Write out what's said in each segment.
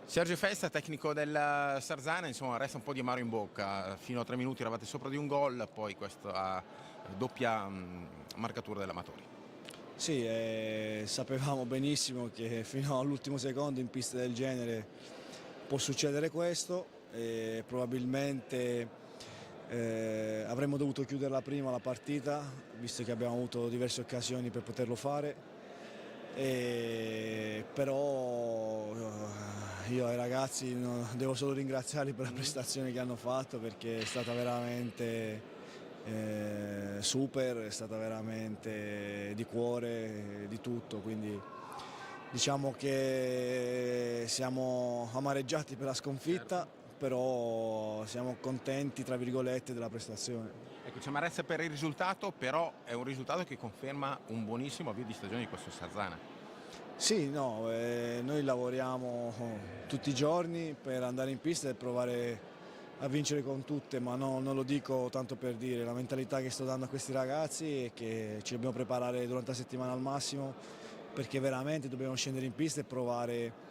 Sergio Festa, tecnico del Sarzana, insomma resta un po' di amaro in bocca, fino a 3 minuti eravate sopra di un gol, poi questa doppia marcatura dell'Amatori. Sì, sapevamo benissimo che fino all'ultimo secondo in piste del genere può succedere questo e probabilmente avremmo dovuto chiuderla prima la partita, visto che abbiamo avuto diverse occasioni per poterlo fare. Però io ai ragazzi devo solo ringraziarli per la prestazione che hanno fatto, perché è stata veramente super, è stata veramente di cuore, di tutto, quindi diciamo che siamo amareggiati per la sconfitta, però siamo contenti tra virgolette della prestazione. Ecco, c'è amarezza per il risultato, però è un risultato che conferma un buonissimo avvio di stagione di questo Sarzana. Sì, no, noi lavoriamo tutti i giorni per andare in pista e provare a vincere con tutte, ma non lo dico tanto per dire. La mentalità che sto dando a questi ragazzi è che ci dobbiamo preparare durante la settimana al massimo, perché veramente dobbiamo scendere in pista e provare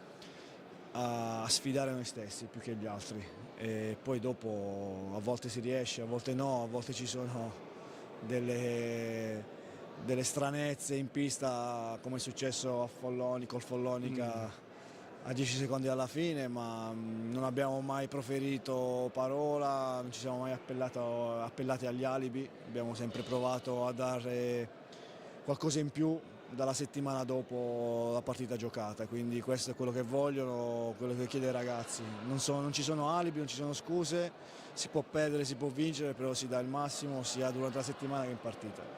a sfidare noi stessi più che gli altri. E poi dopo a volte si riesce, a volte no, a volte ci sono delle stranezze in pista, come è successo a Folloni, col Follonica a 10 secondi alla fine, ma non abbiamo mai proferito parola, non ci siamo mai appellati agli alibi, abbiamo sempre provato a dare qualcosa in più dalla settimana dopo la partita giocata, quindi questo è quello che vogliono, quello che chiedo ai ragazzi. Non ci sono alibi, non ci sono scuse, si può perdere, si può vincere, però si dà il massimo sia durante la settimana che in partita.